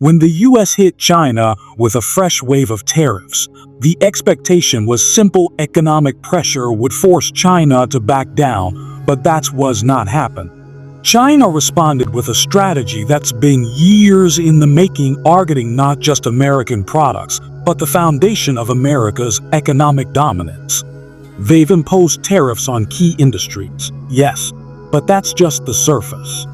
When the US hit China with a fresh wave of tariffs, the expectation was simple economic pressure would force China to back down, but that was not happen. China responded with a strategy that's been years in the making, targeting not just American products, but the foundation of America's economic dominance. They've imposed tariffs on key industries, yes, but that's just the surface.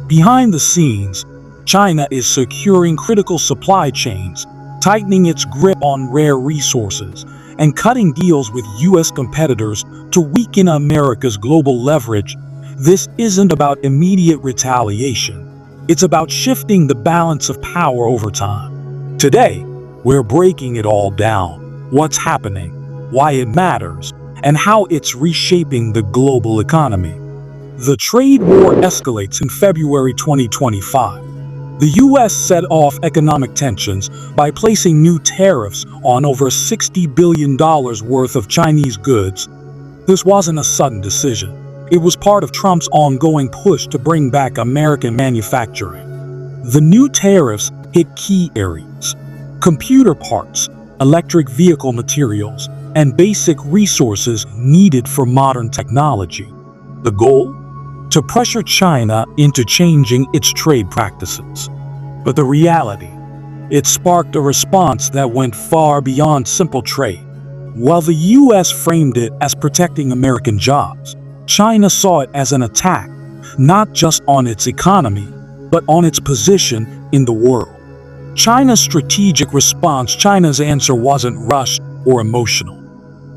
Behind the scenes, China is securing critical supply chains, tightening its grip on rare resources, and cutting deals with US competitors to weaken America's global leverage. This isn't about immediate retaliation. It's about shifting the balance of power over time. Today, we're breaking it all down: what's happening, why it matters, and how it's reshaping the global economy. The trade war escalates in February 2025. The US set off economic tensions by placing new tariffs on over $60 billion worth of Chinese goods. This wasn't a sudden decision. It was part of Trump's ongoing push to bring back American manufacturing. The new tariffs hit key areas: computer parts, electric vehicle materials, and basic resources needed for modern technology. The goal? To pressure China into changing its trade practices. But the reality? It sparked a response that went far beyond simple trade. While the US framed it as protecting American jobs, China saw it as an attack, not just on its economy, but on its position in the world. China's strategic response, China's answer wasn't rushed or emotional.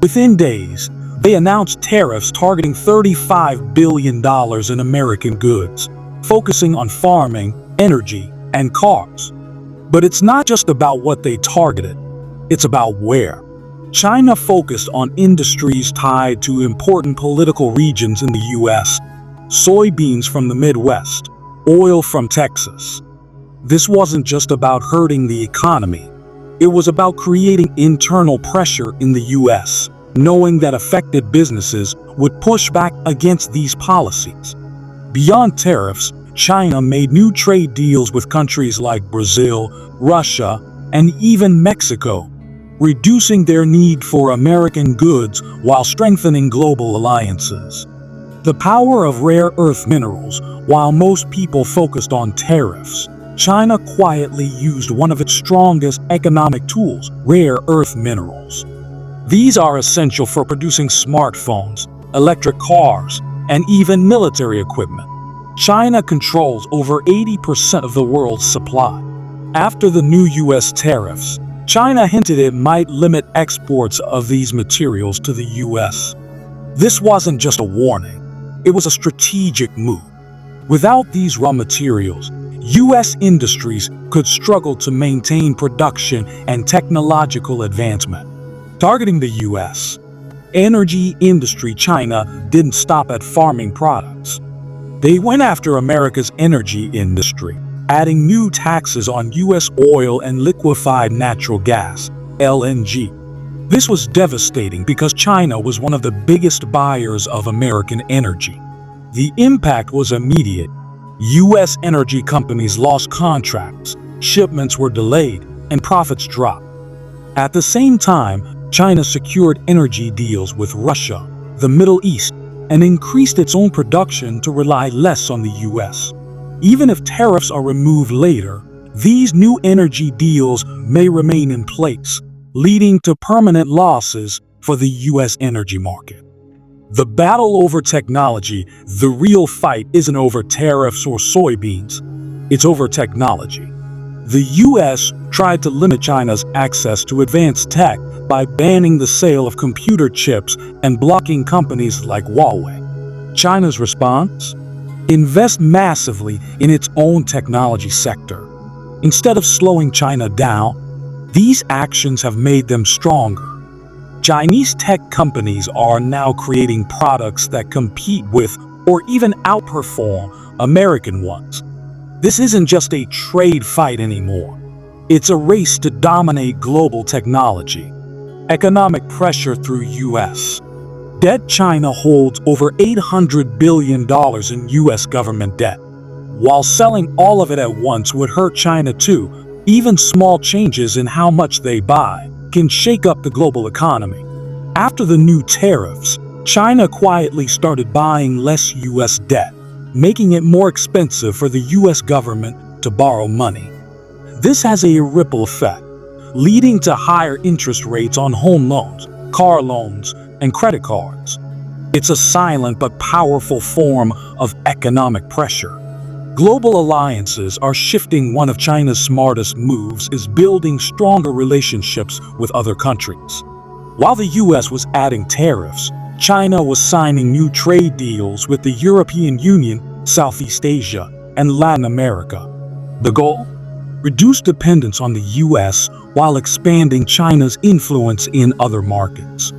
Within days, they announced tariffs targeting $35 billion in American goods, focusing on farming, energy, and cars. But it's not just about what they targeted, it's about where. China focused on industries tied to important political regions in the US: soybeans from the Midwest, oil from Texas. This wasn't just about hurting the economy. It was about creating internal pressure in the US, knowing that affected businesses would push back against these policies. Beyond tariffs, China made new trade deals with countries like Brazil, Russia, and even Mexico, reducing their need for American goods while strengthening global alliances. The power of rare earth minerals. While most people focused on tariffs, China quietly used one of its strongest economic tools: rare earth minerals. These are essential for producing smartphones, electric cars, and even military equipment. China controls over 80% of the world's supply. After the new US tariffs, China hinted it might limit exports of these materials to the US. This wasn't just a warning, it was a strategic move. Without these raw materials, US industries could struggle to maintain production and technological advancement. Targeting the US energy industry, China didn't stop at farming products. They went after America's energy industry, adding new taxes on US oil and liquefied natural gas, LNG. This was devastating because China was one of the biggest buyers of American energy. The impact was immediate. US energy companies lost contracts, shipments were delayed, and profits dropped. At the same time, China secured energy deals with Russia, the Middle East, and increased its own production to rely less on the US. Even if tariffs are removed later, these new energy deals may remain in place, leading to permanent losses for the US energy market. The battle over technology. The real fight isn't over tariffs or soybeans, it's over technology. The US tried to limit China's access to advanced tech by banning the sale of computer chips and blocking companies like Huawei. China's response? Invest massively in its own technology sector. Instead of slowing China down, these actions have made them stronger. Chinese tech companies are now creating products that compete with or even outperform American ones. This isn't just a trade fight anymore. It's a race to dominate global technology. Economic pressure through US debt. China holds over $800 billion in US government debt. While selling all of it at once would hurt China too, Even small changes in how much they buy can shake up the global economy. After the new tariffs, China quietly started buying less U.S. debt, making it more expensive for the U.S. government to borrow money. This has a ripple effect, leading to higher interest rates on home loans, car loans, and credit cards. It's a silent but powerful form of economic pressure. Global alliances are shifting. One of China's smartest moves is building stronger relationships with other countries. While the U.S. was adding tariffs, China was signing new trade deals with the European Union, Southeast Asia, and Latin America. The goal? Reduce dependence on the U.S. while expanding China's influence in other markets.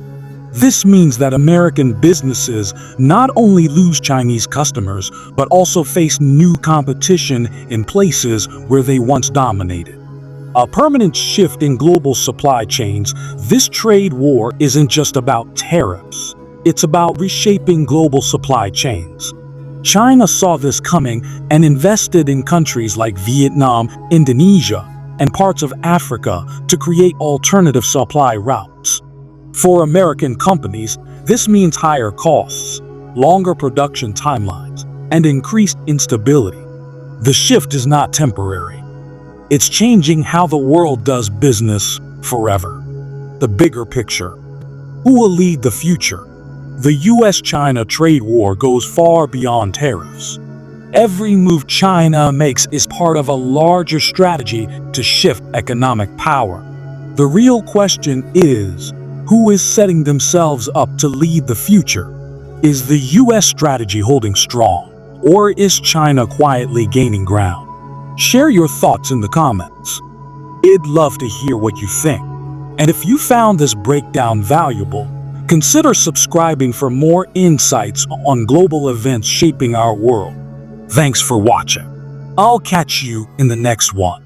This means that American businesses not only lose Chinese customers, but also face new competition in places where they once dominated. A permanent shift in global supply chains. This trade war isn't just about tariffs. It's about reshaping global supply chains. China saw this coming and invested in countries like Vietnam, Indonesia, and parts of Africa to create alternative supply routes. For American companies, this means higher costs, longer production timelines, and increased instability. The shift is not temporary. It's changing how the world does business forever. The bigger picture. Who will lead the future? The U.S.-China trade war goes far beyond tariffs. Every move China makes is part of a larger strategy to shift economic power. The real question is, who is setting themselves up to lead the future? Is the U.S. strategy holding strong, or is China quietly gaining ground? Share your thoughts in the comments. I'd love to hear what you think. And if you found this breakdown valuable, consider subscribing for more insights on global events shaping our world. Thanks for watching. I'll catch you in the next one.